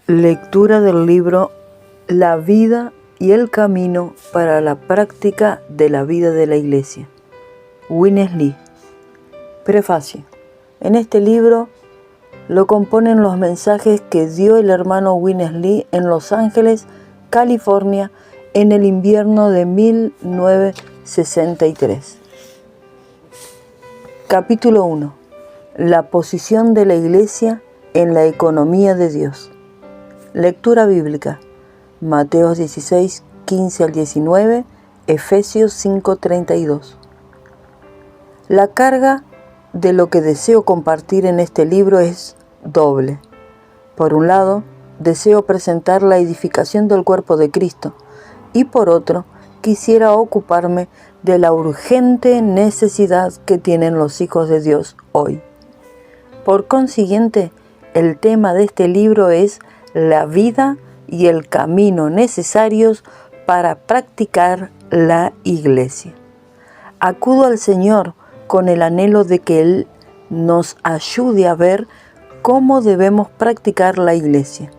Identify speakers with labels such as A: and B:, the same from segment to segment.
A: Lectura del libro La vida y el camino para la práctica de la vida de la Iglesia. Witness-Lee. Prefacio. En este libro lo componen los mensajes que dio el hermano Witness-Lee en Los Ángeles, California, en el invierno de 1963. Capítulo 1. La posición de la Iglesia en la economía de Dios. Lectura bíblica. Mateo 16, 15 al 19, Efesios 5, 32. La carga de lo que deseo compartir en este libro es doble. Por un lado, deseo presentar la edificación del cuerpo de Cristo y por otro, quisiera ocuparme de la urgente necesidad que tienen los hijos de Dios hoy. Por consiguiente, el tema de este libro es la vida y el camino necesarios para practicar la Iglesia. Acudo al Señor con el anhelo de que Él nos ayude a ver cómo debemos practicar la Iglesia.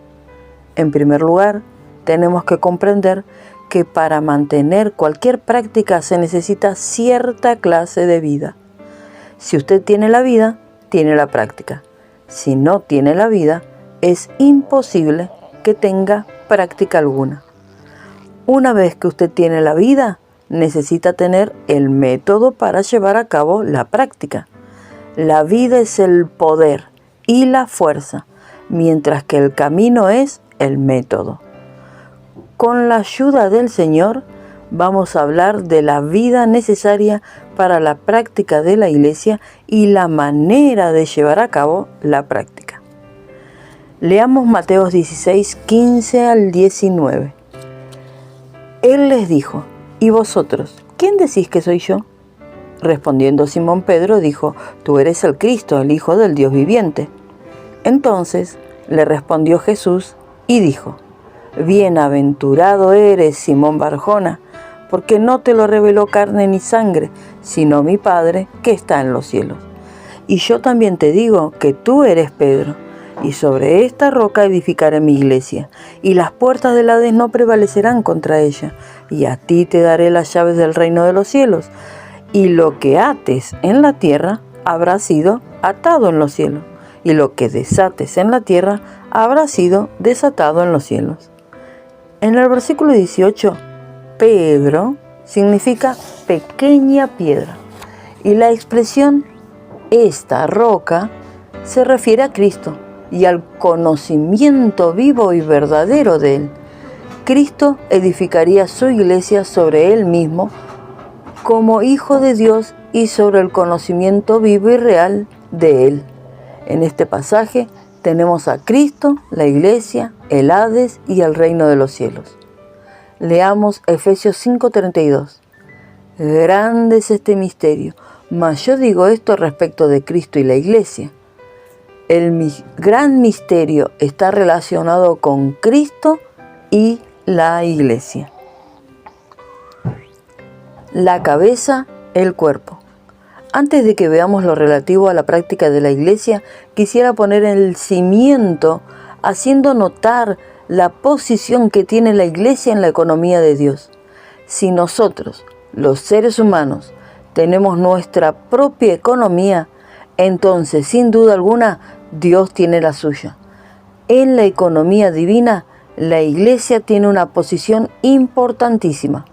A: En primer lugar, tenemos que comprender que para mantener cualquier práctica se necesita cierta clase de vida. Si usted tiene la vida, tiene la práctica. Si no tiene la vida, es imposible que tenga práctica alguna. Una vez que usted tiene la vida, necesita tener el método para llevar a cabo la práctica. La vida es el poder y la fuerza, mientras que el camino es el método. Con la ayuda del Señor, vamos a hablar de la vida necesaria para la práctica de la Iglesia y la manera de llevar a cabo la práctica. Leamos Mateo 16, 15 al 19. Él les dijo: ¿Y vosotros, quién decís que soy yo? Respondiendo Simón Pedro dijo: Tú eres el Cristo, el Hijo del Dios viviente. Entonces le respondió Jesús y dijo: Bienaventurado eres, Simón Barjona, porque no te lo reveló carne ni sangre, sino mi Padre que está en los cielos. Y yo también te digo que tú eres Pedro, y sobre esta roca edificaré mi iglesia, y las puertas del Hades no prevalecerán contra ella. Y a ti te daré las llaves del reino de los cielos, y lo que ates en la tierra habrá sido atado en los cielos, y lo que desates en la tierra habrá sido desatado en los cielos. En el versículo 18, Pedro significa pequeña piedra, y la expresión esta roca se refiere a Cristo y al conocimiento vivo y verdadero de Él. Cristo edificaría su iglesia sobre Él mismo como Hijo de Dios y sobre el conocimiento vivo y real de Él. En este pasaje tenemos a Cristo, la iglesia, el Hades y el reino de los cielos. Leamos Efesios 5:32. Grande es este misterio, mas yo digo esto respecto de Cristo y la iglesia. El gran misterio está relacionado con Cristo y la iglesia. La cabeza, el cuerpo. Antes de que veamos lo relativo a la práctica de la iglesia, quisiera poner el cimiento haciendo notar la posición que tiene la iglesia en la economía de Dios. Si nosotros, los seres humanos, tenemos nuestra propia economía, entonces, sin duda alguna, Dios tiene la suya. En la economía divina, la Iglesia tiene una posición importantísima.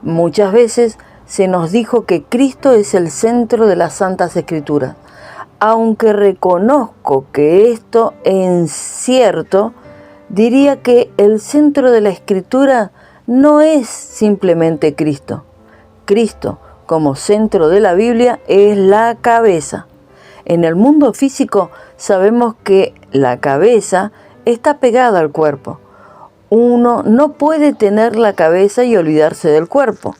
A: Muchas veces se nos dijo que Cristo es el centro de las Santas Escrituras. Aunque reconozco que esto es cierto, diría que el centro de la Escritura no es simplemente Cristo. Cristo, como centro de la Biblia, es la cabeza. En el mundo físico sabemos que la cabeza está pegada al cuerpo. Uno no puede tener la cabeza y olvidarse del cuerpo.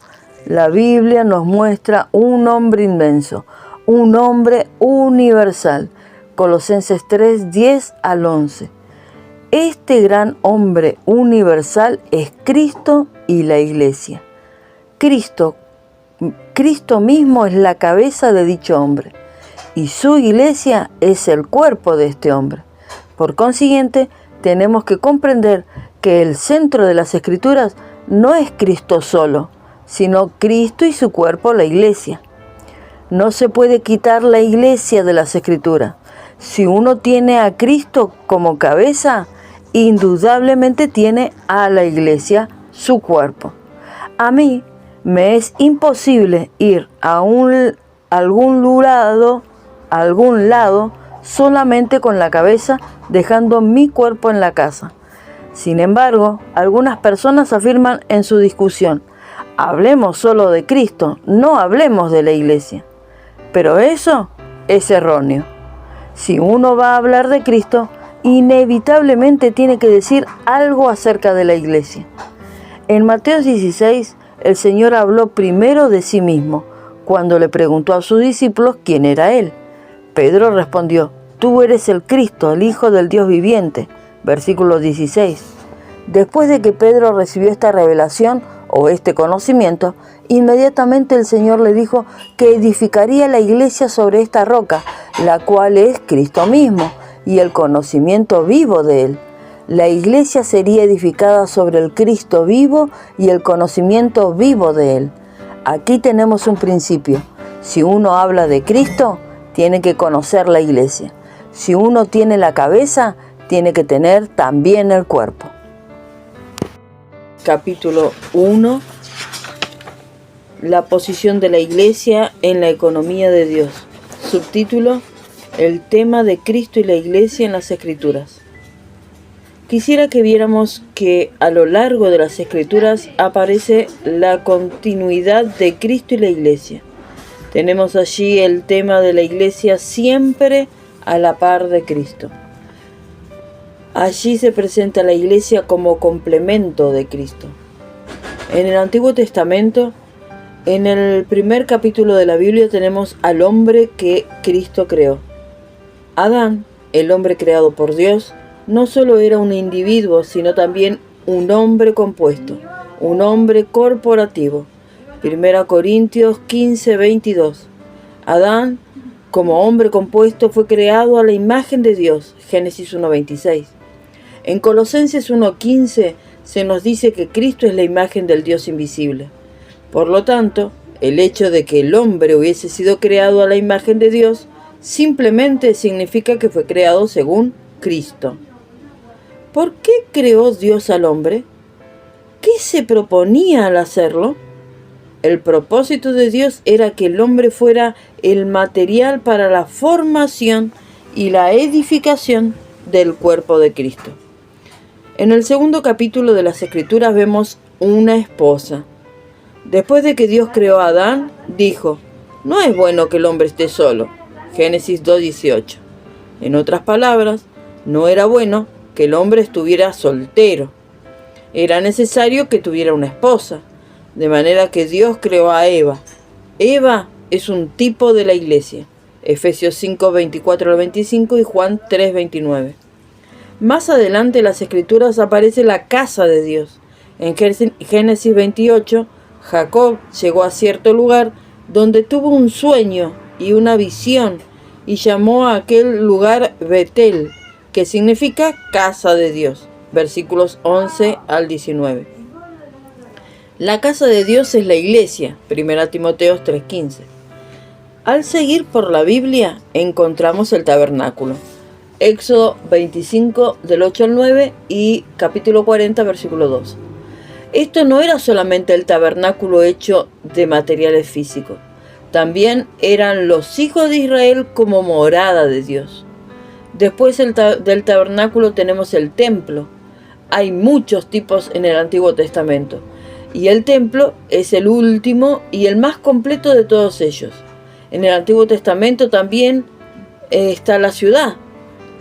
A: La Biblia nos muestra un hombre inmenso, un hombre universal. Colosenses 3, 10 al 11. Este gran hombre universal es Cristo y la Iglesia. Cristo mismo es la cabeza de dicho hombre. Y su iglesia es el cuerpo de este hombre. Por consiguiente, tenemos que comprender que el centro de las Escrituras no es Cristo solo, sino Cristo y su cuerpo, la Iglesia. No se puede quitar la Iglesia de las Escrituras. Si uno tiene a Cristo como cabeza, indudablemente tiene a la Iglesia, su cuerpo. A mí me es imposible ir a algún lado solamente con la cabeza, dejando mi cuerpo en la casa. Sin embargo, algunas personas afirman en su discusión: hablemos solo de Cristo, no hablemos de la Iglesia. Pero eso es erróneo. Si uno va a hablar de Cristo, inevitablemente tiene que decir algo acerca de la Iglesia. En Mateo 16, el Señor habló primero de sí mismo, cuando le preguntó a sus discípulos quién era Él. Pedro respondió: tú eres el Cristo, el Hijo del Dios viviente. Versículo 16. Después de que Pedro recibió esta revelación o este conocimiento, inmediatamente el Señor le dijo que edificaría la iglesia sobre esta roca, la cual es Cristo mismo y el conocimiento vivo de Él. La iglesia sería edificada sobre el Cristo vivo y el conocimiento vivo de Él. Aquí tenemos un principio. Si uno habla de Cristo, tiene que conocer la iglesia. Si uno tiene la cabeza, tiene que tener también el cuerpo. Capítulo 1. La posición de la Iglesia en la economía de Dios. Subtítulo: el tema de Cristo y la Iglesia en las Escrituras. Quisiera que viéramos que a lo largo de las Escrituras aparece la continuidad de Cristo y la Iglesia. Tenemos allí el tema de la Iglesia siempre a la par de Cristo. Allí se presenta la Iglesia como complemento de Cristo. En el Antiguo Testamento, en el primer capítulo de la Biblia, tenemos al hombre que Cristo creó. Adán, el hombre creado por Dios, no solo era un individuo, sino también un hombre compuesto, un hombre corporativo. 1 Corintios 15:22. Adán, como hombre compuesto, fue creado a la imagen de Dios. Génesis 1:26. En Colosenses 1:15 se nos dice que Cristo es la imagen del Dios invisible. Por lo tanto, el hecho de que el hombre hubiese sido creado a la imagen de Dios simplemente significa que fue creado según Cristo. ¿Por qué creó Dios al hombre? ¿Qué se proponía al hacerlo? El propósito de Dios era que el hombre fuera el material para la formación y la edificación del cuerpo de Cristo. En el segundo capítulo de las Escrituras vemos una esposa. Después de que Dios creó a Adán, dijo: no es bueno que el hombre esté solo. Génesis 2:18. En otras palabras, no era bueno que el hombre estuviera soltero. Era necesario que tuviera una esposa. De manera que Dios creó a Eva. Eva es un tipo de la iglesia. Efesios 5:24-25 y Juan 3:29. Más adelante en las Escrituras aparece la casa de Dios. En Génesis 28, Jacob llegó a cierto lugar donde tuvo un sueño y una visión y llamó a aquel lugar Betel, que significa casa de Dios. Versículos 11 al 19. La casa de Dios es la iglesia. 1 Timoteo 3:15. Al seguir por la Biblia encontramos el tabernáculo. Éxodo 25 del 8 al 9 y capítulo 40 versículo 2. Esto no era solamente el tabernáculo hecho de materiales físicos. También eran los hijos de Israel como morada de Dios. Después del tabernáculo tenemos el templo. Hay muchos tipos en el Antiguo Testamento. Y el templo es el último y el más completo de todos ellos. En el Antiguo Testamento también está la ciudad.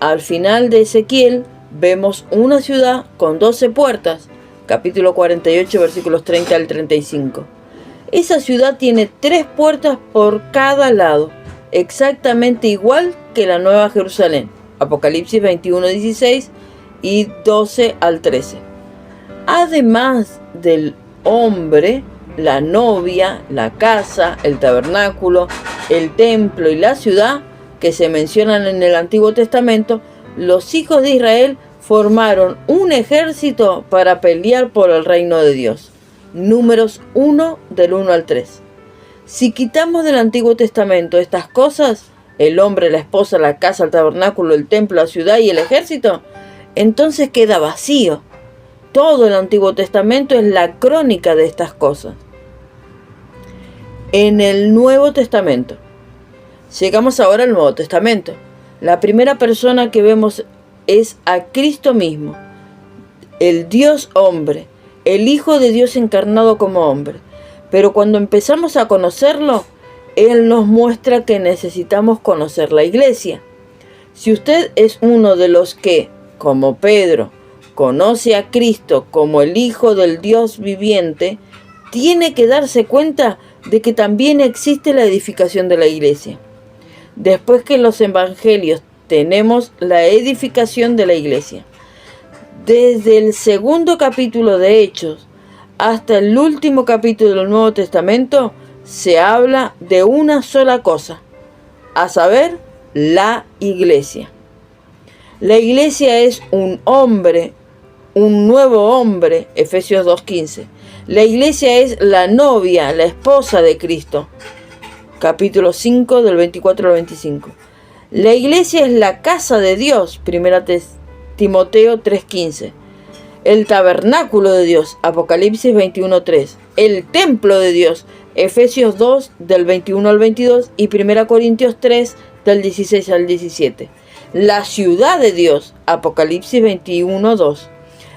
A: Al final de Ezequiel vemos una ciudad con 12 puertas. Capítulo 48, versículos 30 al 35. Esa ciudad tiene 3 puertas por cada lado, exactamente igual que la Nueva Jerusalén. Apocalipsis 21:16 y 12 al 13. Además del hombre, la novia, la casa, el tabernáculo, el templo y la ciudad que se mencionan en el Antiguo Testamento, los hijos de Israel formaron un ejército para pelear por el reino de Dios. Números 1, del 1 al 3. Si quitamos del Antiguo Testamento estas cosas, el hombre, la esposa, la casa, el tabernáculo, el templo, la ciudad y el ejército, entonces queda vacío. Todo el Antiguo Testamento es la crónica de estas cosas. En el Nuevo Testamento. Llegamos ahora al Nuevo Testamento. La primera persona que vemos es a Cristo mismo, el Dios hombre, el Hijo de Dios encarnado como hombre. Pero cuando empezamos a conocerlo, Él nos muestra que necesitamos conocer la iglesia. Si usted es uno de los que, como Pedro, conoce a Cristo como el Hijo del Dios viviente, tiene que darse cuenta de que también existe la edificación de la iglesia. Después que en los evangelios tenemos la edificación de la iglesia. Desde el segundo capítulo de Hechos hasta el último capítulo del Nuevo Testamento se habla de una sola cosa, a saber, la iglesia. La iglesia es un hombre, un nuevo hombre, Efesios 2:15. La iglesia es la novia, la esposa de Cristo, capítulo 5 del 24 al 25. La iglesia es la casa de Dios, 1 Timoteo 3:15. El tabernáculo de Dios, Apocalipsis 21:3. El templo de Dios, Efesios 2 del 21 al 22 y 1 Corintios 3 del 16 al 17. La ciudad de Dios, Apocalipsis 21:2.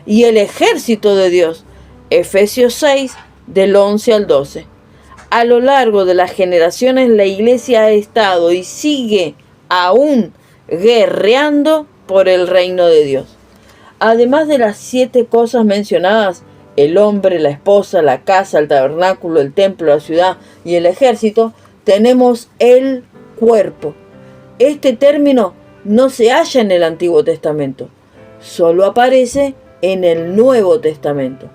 A: Y el ejército de Dios, Efesios 6 del 11 al 12. A lo largo de las generaciones la iglesia ha estado y sigue aún guerreando por el reino de Dios. Además de las 7 cosas mencionadas, el hombre, la esposa, la casa, el tabernáculo, el templo, la ciudad y el ejército, tenemos el cuerpo. Este término no se halla en el Antiguo Testamento, solo aparece en el Nuevo Testamento.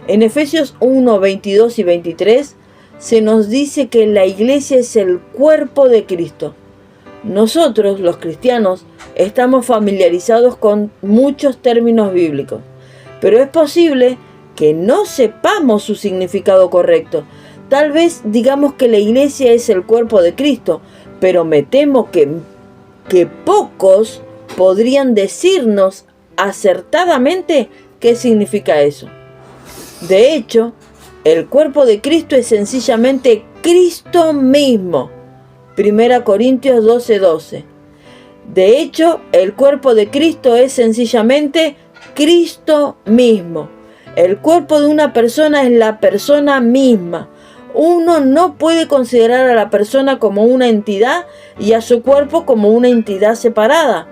A: En Efesios 1, 22 y 23 se nos dice que la iglesia es el cuerpo de Cristo. Nosotros, los cristianos, estamos familiarizados con muchos términos bíblicos, pero es posible que no sepamos su significado correcto. Tal vez digamos que la iglesia es el cuerpo de Cristo, pero me temo que pocos podrían decirnos acertadamente qué significa eso. De hecho, el cuerpo de Cristo es sencillamente Cristo mismo. 1 Corintios 12:12. De hecho, el cuerpo de Cristo es sencillamente Cristo mismo. El cuerpo de una persona es la persona misma. Uno no puede considerar a la persona como una entidad y a su cuerpo como una entidad separada.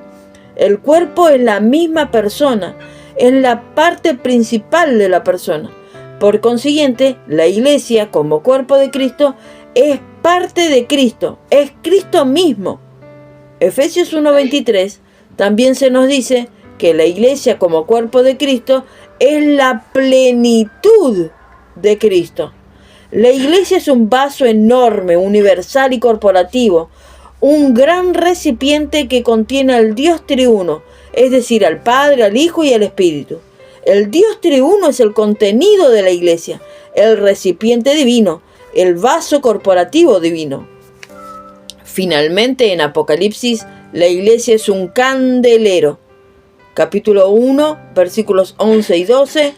A: El cuerpo es la misma persona, es la parte principal de la persona. Por consiguiente, la iglesia, como cuerpo de Cristo, es parte de Cristo, es Cristo mismo. Efesios 1:23 también se nos dice que la iglesia, como cuerpo de Cristo, es la plenitud de Cristo. La iglesia es un vaso enorme, universal y corporativo, un gran recipiente que contiene al Dios triuno, es decir, al Padre, al Hijo y al Espíritu. El Dios triuno es el contenido de la iglesia, el recipiente divino, el vaso corporativo divino. Finalmente, en Apocalipsis, la iglesia es un candelero. Capítulo 1, versículos 11 y 12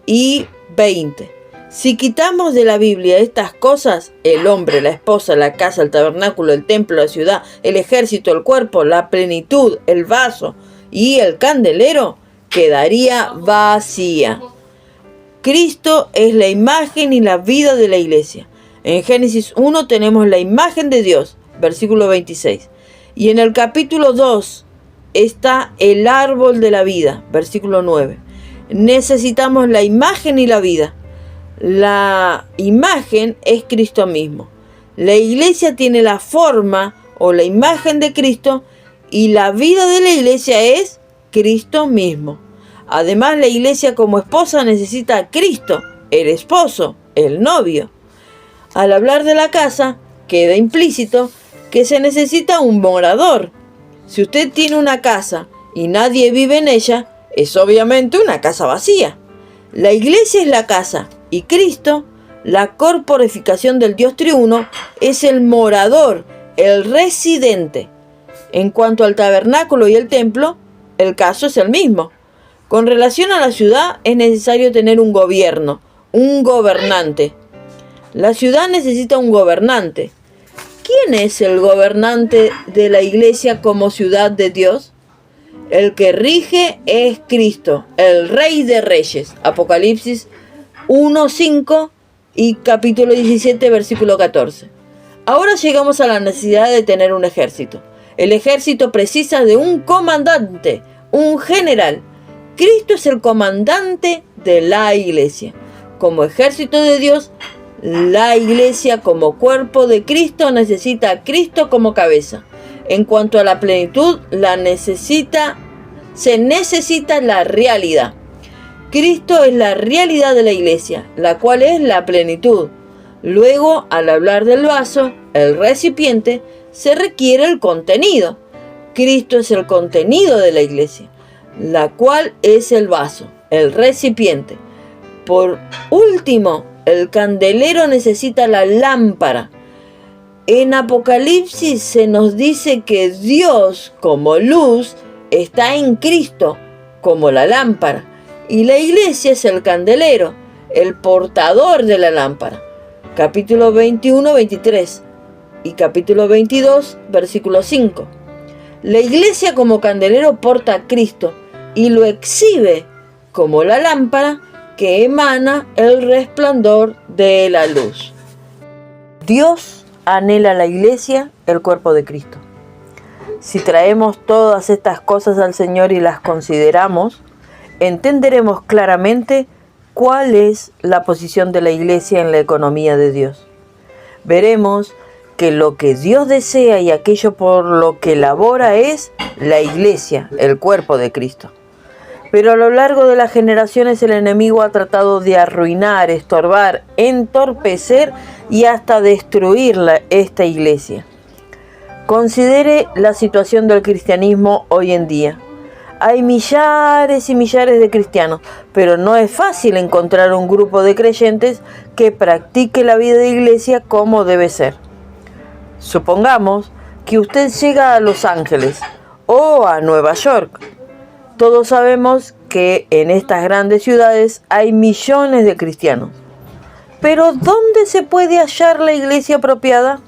A: y 20. Si quitamos de la Biblia estas cosas, el hombre, la esposa, la casa, el tabernáculo, el templo, la ciudad, el ejército, el cuerpo, la plenitud, el vaso y el candelero, quedaría vacía. Cristo es la imagen y la vida de la iglesia. En Génesis 1 tenemos la imagen de Dios, versículo 26. Y en el capítulo 2 está el árbol de la vida, versículo 9. Necesitamos la imagen y la vida. La imagen es Cristo mismo. La iglesia tiene la forma o la imagen de Cristo y la vida de la iglesia es Cristo mismo. Además, la iglesia como esposa necesita a Cristo, el esposo, el novio. Al hablar de la casa, queda implícito que se necesita un morador. Si usted tiene una casa y nadie vive en ella, es obviamente una casa vacía. La iglesia es la casa y Cristo, la corporificación del Dios triuno, es el morador, el residente. En cuanto al tabernáculo y el templo, el caso es el mismo. Con relación a la ciudad, es necesario tener un gobierno, un gobernante. La ciudad necesita un gobernante. ¿Quién es el gobernante de la iglesia como ciudad de Dios? El que rige es Cristo, el Rey de Reyes. Apocalipsis 1:5 y capítulo 17, versículo 14. Ahora llegamos a la necesidad de tener un ejército. El ejército precisa de un comandante, un general. Cristo es el comandante de la iglesia. Como ejército de Dios, la iglesia como cuerpo de Cristo necesita a Cristo como cabeza. En cuanto a la plenitud, se necesita la realidad. Cristo es la realidad de la iglesia, la cual es la plenitud. Luego, al hablar del vaso, el recipiente, se requiere el contenido. Cristo es el contenido de la iglesia, la cual es el vaso, el recipiente. Por último, el candelero necesita la lámpara. En Apocalipsis se nos dice que Dios, como luz, está en Cristo, como la lámpara. Y la iglesia es el candelero, el portador de la lámpara. Capítulo 21, 23 y capítulo 22, versículo 5. La iglesia como candelero porta a Cristo y lo exhibe como la lámpara que emana el resplandor de la luz. Dios anhela la iglesia, el cuerpo de Cristo. Si traemos todas estas cosas al Señor y las consideramos, entenderemos claramente cuál es la posición de la iglesia en la economía de Dios. Veremos que lo que Dios desea y aquello por lo que labora es la iglesia, el cuerpo de Cristo. Pero a lo largo de las generaciones el enemigo ha tratado de arruinar, estorbar, entorpecer y hasta destruir esta iglesia. Considere la situación del cristianismo hoy en día. Hay millares y millares de cristianos, pero no es fácil encontrar un grupo de creyentes que practique la vida de iglesia como debe ser. Supongamos que usted llega a Los Ángeles o a Nueva York. Todos sabemos que en estas grandes ciudades hay millones de cristianos. Pero ¿dónde se puede hallar la iglesia apropiada?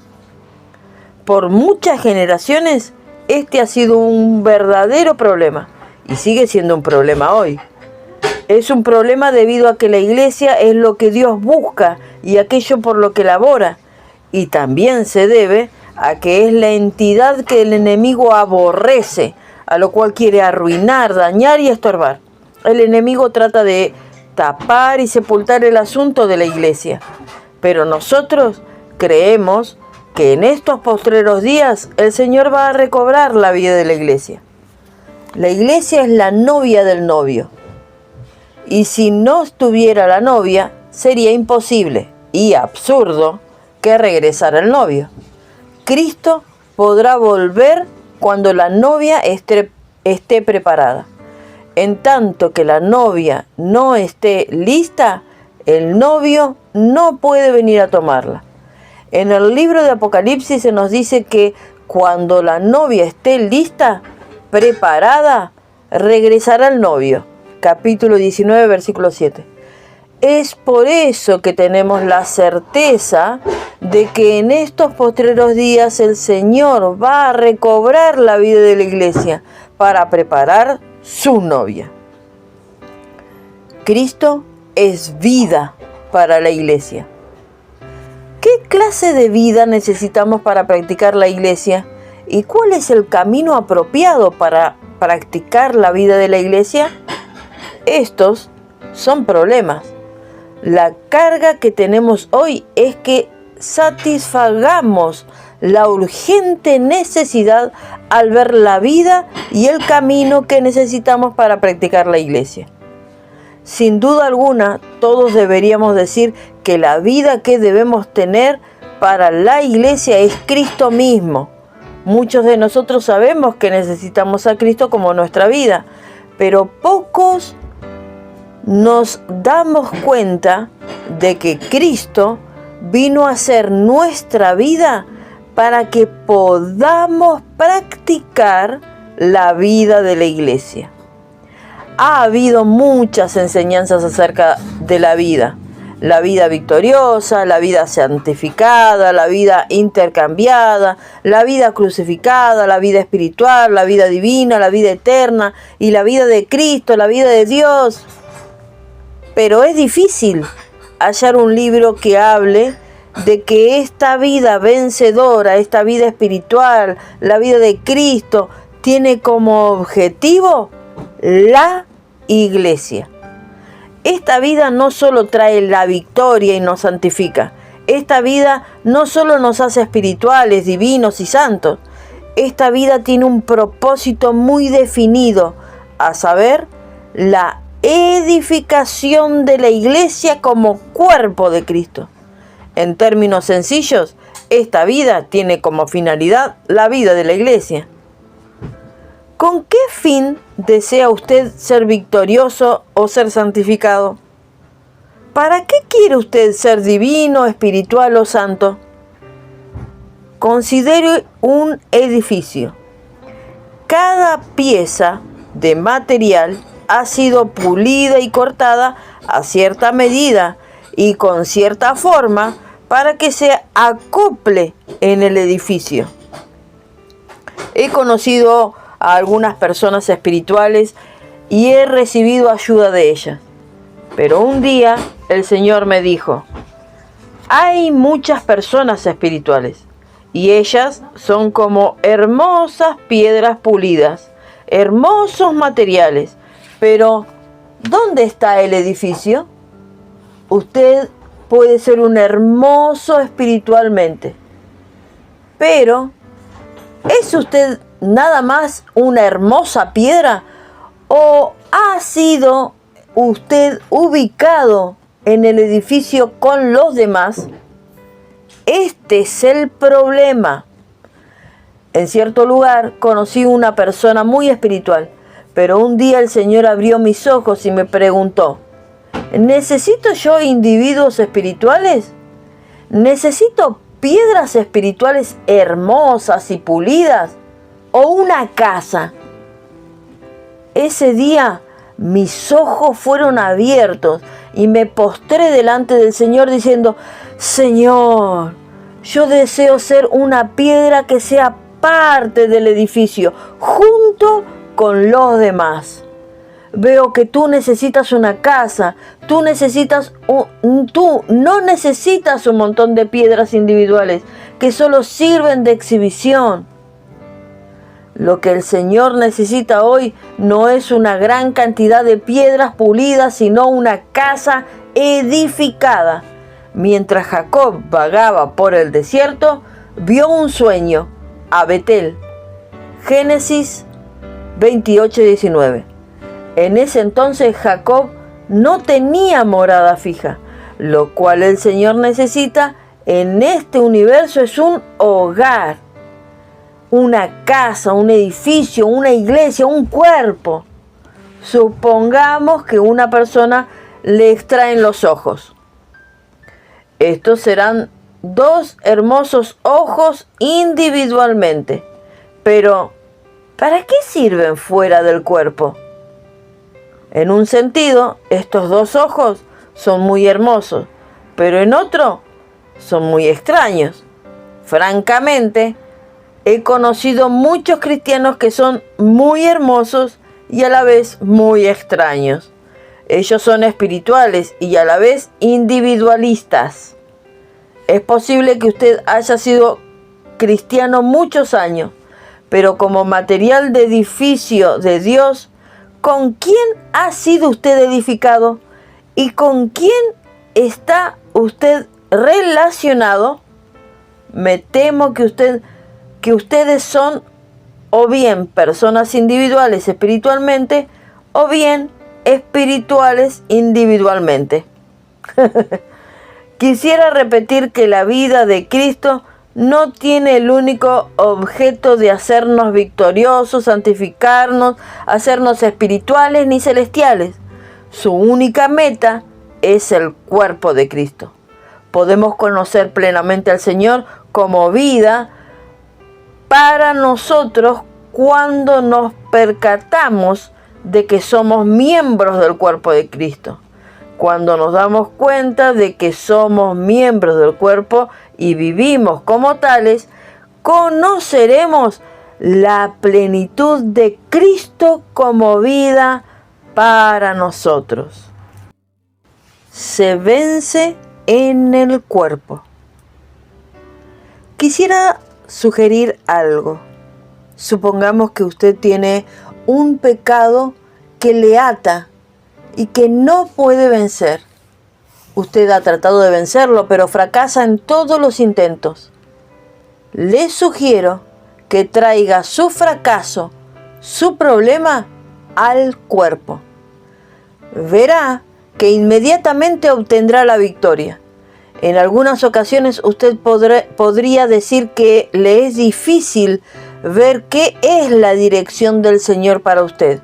A: Por muchas generaciones, este ha sido un verdadero problema y sigue siendo un problema hoy. Es un problema debido a que la iglesia es lo que Dios busca y aquello por lo que labora. Y también se debe a que es la entidad que el enemigo aborrece, a lo cual quiere arruinar, dañar y estorbar. El enemigo trata de tapar y sepultar el asunto de la iglesia. Pero nosotros creemos que en estos postreros días el Señor va a recobrar la vida de la iglesia. La iglesia es la novia del novio. Y si no estuviera la novia, sería imposible y absurdo que regresara el novio. Cristo podrá volver cuando la novia esté preparada. En tanto que la novia no esté lista, el novio no puede venir a tomarla. En el libro de Apocalipsis se nos dice que cuando la novia esté lista, preparada, regresará el novio. Capítulo 19, versículo 7. Es por eso que tenemos la certeza de que en estos postreros días el Señor va a recobrar la vida de la iglesia para preparar su novia. Cristo es vida para la iglesia. ¿Qué clase de vida necesitamos para practicar la iglesia? ¿Y cuál es el camino apropiado para practicar la vida de la iglesia? Estos son problemas. La carga que tenemos hoy es que satisfagamos la urgente necesidad al ver la vida y el camino que necesitamos para practicar la iglesia. Sin duda alguna, todos deberíamos decir que la vida que debemos tener para la iglesia es Cristo mismo. Muchos de nosotros sabemos que necesitamos a Cristo como nuestra vida, pero pocos nos damos cuenta de que Cristo vino a ser nuestra vida para que podamos practicar la vida de la iglesia. Ha habido muchas enseñanzas acerca de la vida victoriosa, la vida santificada, la vida intercambiada, la vida crucificada, la vida espiritual, la vida divina, la vida eterna y la vida de Cristo, la vida de Dios. Pero es difícil hallar un libro que hable de que esta vida vencedora, esta vida espiritual, la vida de Cristo, tiene como objetivo la iglesia. Esta vida no solo trae la victoria y nos santifica. Esta vida no solo nos hace espirituales, divinos y santos. Esta vida tiene un propósito muy definido, a saber, la edificación de la iglesia como cuerpo de Cristo. En términos sencillos, esta vida tiene como finalidad la vida de la iglesia. ¿Con qué fin desea usted ser victorioso o ser santificado? ¿Para qué quiere usted ser divino, espiritual o santo? Considere un edificio. Cada pieza de material ha sido pulida y cortada a cierta medida y con cierta forma para que se acople en el edificio. He conocido a algunas personas espirituales y he recibido ayuda de ellas. Pero un día el Señor me dijo: hay muchas personas espirituales y ellas son como hermosas piedras pulidas, hermosos materiales. Pero ¿dónde está el edificio? Usted puede ser un hermoso espiritualmente, pero ¿es usted nada más una hermosa piedra o ha sido usted ubicado en el edificio con los demás? Este es el problema. En cierto lugar conocí una persona muy espiritual, pero un día el Señor abrió mis ojos y me preguntó: ¿necesito yo individuos espirituales? ¿Necesito piedras espirituales hermosas y pulidas o una casa? Ese día mis ojos fueron abiertos y me postré delante del Señor diciendo: Señor, yo deseo ser una piedra que sea parte del edificio, junto con los demás. Veo que tú necesitas una casa, tú no necesitas un montón de piedras individuales que solo sirven de exhibición. Lo que el Señor necesita hoy no es una gran cantidad de piedras pulidas, sino una casa edificada. Mientras Jacob vagaba por el desierto, vio un sueño a Betel. Génesis 28:19. En ese entonces Jacob no tenía morada fija, lo cual el Señor necesita en este universo es un hogar, una casa, un edificio, una iglesia, un cuerpo. Supongamos que una persona le extraen los ojos. Estos serán dos hermosos ojos individualmente, pero ¿para qué sirven fuera del cuerpo? En un sentido, estos dos ojos son muy hermosos, pero en otro son muy extraños. Francamente, he conocido muchos cristianos que son muy hermosos y a la vez muy extraños. Ellos son espirituales y a la vez individualistas. Es posible que usted haya sido cristiano muchos años, pero como material de edificio de Dios, ¿con quién ha sido usted edificado? ¿Y con quién está usted relacionado? Me temo que ustedes son o bien personas individuales espiritualmente o bien espirituales individualmente. Quisiera repetir que la vida de Cristo no tiene el único objeto de hacernos victoriosos, santificarnos, hacernos espirituales ni celestiales. Su única meta es el cuerpo de Cristo. Podemos conocer plenamente al Señor como vida para nosotros cuando nos percatamos de que somos miembros del cuerpo de Cristo. Cuando nos damos cuenta de que somos miembros del cuerpo y vivimos como tales, conoceremos la plenitud de Cristo como vida para nosotros. Se vence en el cuerpo. Quisiera sugerir algo. Supongamos que usted tiene un pecado que le ata y que no puede vencer. Usted ha tratado de vencerlo, pero fracasa en todos los intentos. Le sugiero que traiga su fracaso, su problema, al cuerpo. Verá que inmediatamente obtendrá la victoria. En algunas ocasiones usted podría decir que le es difícil ver qué es la dirección del Señor para usted.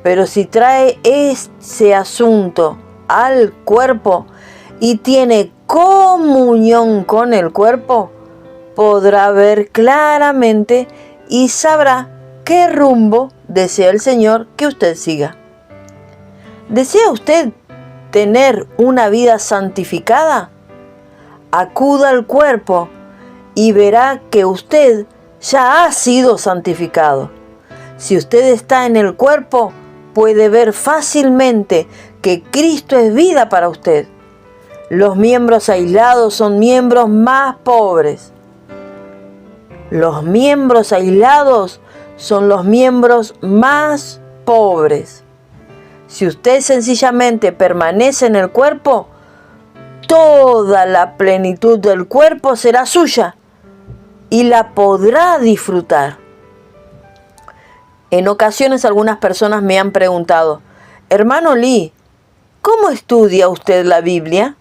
A: Pero si trae ese asunto al cuerpo y tiene comunión con el cuerpo, podrá ver claramente y sabrá qué rumbo desea el Señor que usted siga. ¿Desea usted tener una vida santificada? Acuda al cuerpo y verá que usted ya ha sido santificado. Si usted está en el cuerpo, puede ver fácilmente que Cristo es vida para usted. Los miembros aislados son miembros más pobres. Los miembros aislados son los miembros más pobres. Si usted sencillamente permanece en el cuerpo, toda la plenitud del cuerpo será suya y la podrá disfrutar. En ocasiones algunas personas me han preguntado: hermano Lee, ¿cómo estudia usted la Biblia?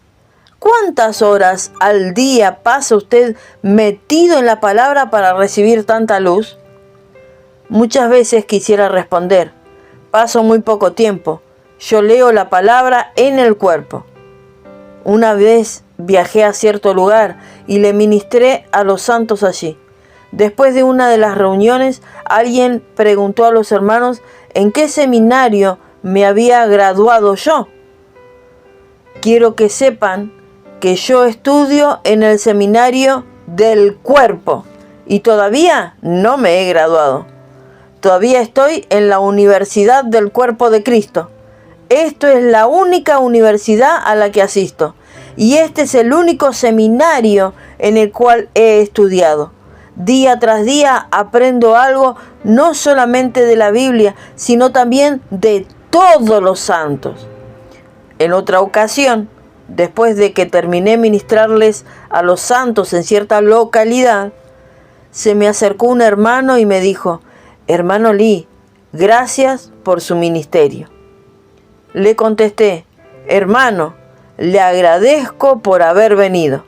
A: ¿Cuántas horas al día pasa usted metido en la palabra para recibir tanta luz? Muchas veces quisiera responder: paso muy poco tiempo, yo leo la palabra en el cuerpo. Una vez viajé a cierto lugar y le ministré a los santos allí. Después de una de las reuniones, alguien preguntó a los hermanos en qué seminario me había graduado yo. Quiero que sepan que yo estudio en el seminario del cuerpo y todavía no me he graduado. Todavía estoy en la Universidad del Cuerpo de Cristo. Esto es la única universidad a la que asisto y este es el único seminario en el cual he estudiado. Día tras día aprendo algo, no solamente de la Biblia, sino también de todos los santos. En otra ocasión, después de que terminé ministrarles a los santos en cierta localidad, se me acercó un hermano y me dijo: hermano Lee, gracias por su ministerio. Le contesté: hermano, le agradezco por haber venido.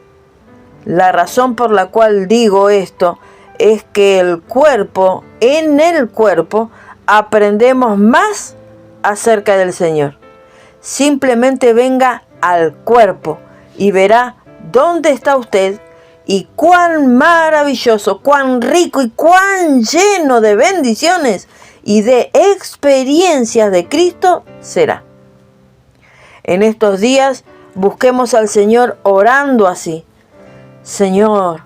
A: La razón por la cual digo esto es que en el cuerpo, aprendemos más acerca del Señor. Simplemente venga al cuerpo y verá dónde está usted y cuán maravilloso, cuán rico y cuán lleno de bendiciones y de experiencias de Cristo será. En estos días busquemos al Señor orando así: Señor,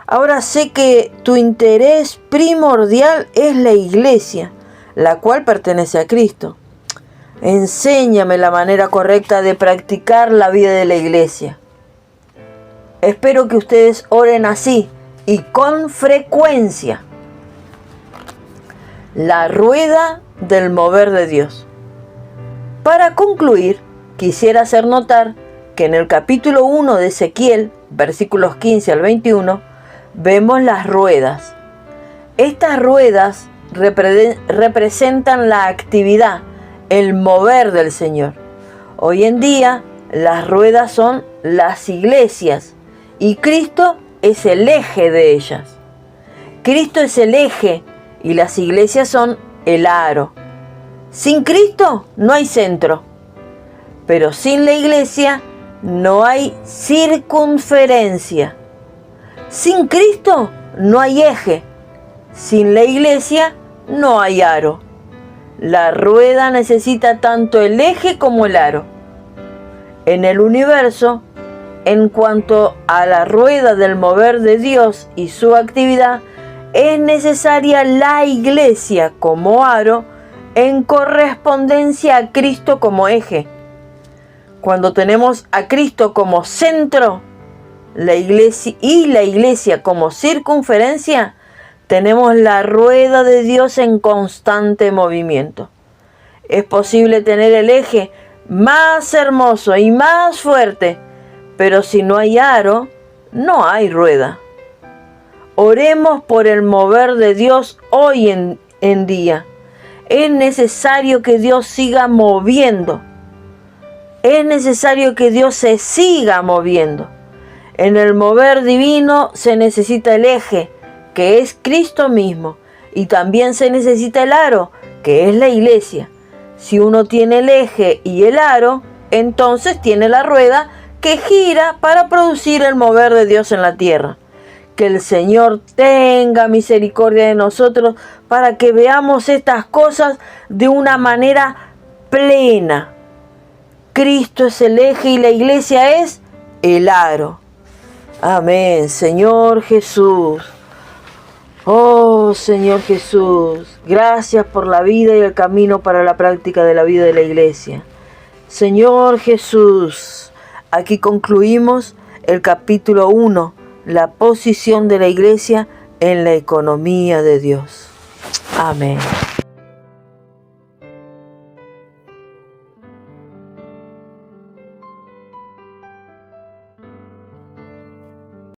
A: ahora sé que tu interés primordial es la iglesia, la cual pertenece a Cristo. Enséñame la manera correcta de practicar la vida de la iglesia. Espero que ustedes oren así y con frecuencia. La rueda del mover de Dios. Para concluir, quisiera hacer notar que en el capítulo 1 de Ezequiel, versículos 15 al 21, vemos las ruedas. Estas ruedas representan la actividad, el mover del Señor. Hoy en día, las ruedas son las iglesias y Cristo es el eje de ellas. Cristo es el eje y las iglesias son el aro. Sin Cristo no hay centro, pero sin la iglesia no hay circunferencia. Sin Cristo no hay eje, sin la iglesia no hay aro. La rueda necesita tanto el eje como el aro. En el universo, en cuanto a la rueda del mover de Dios y su actividad, es necesaria la iglesia como aro en correspondencia a Cristo como eje. Cuando tenemos a Cristo como centro, la iglesia como circunferencia, tenemos la rueda de Dios en constante movimiento. Es posible tener el eje más hermoso y más fuerte, pero si no hay aro, no hay rueda. Oremos por el mover de Dios hoy en día. Es necesario que Dios siga moviendo. Es necesario que Dios se siga moviendo. En el mover divino se necesita el eje, que es Cristo mismo, y también se necesita el aro, que es la iglesia. Si uno tiene el eje y el aro, entonces tiene la rueda que gira para producir el mover de Dios en la tierra. Que el Señor tenga misericordia de nosotros para que veamos estas cosas de una manera plena. Cristo es el eje y la iglesia es el aro. Amén, Señor Jesús. Oh, Señor Jesús, gracias por la vida y el camino para la práctica de la vida de la iglesia. Señor Jesús, aquí concluimos el capítulo 1, la posición de la iglesia en la economía de Dios. Amén.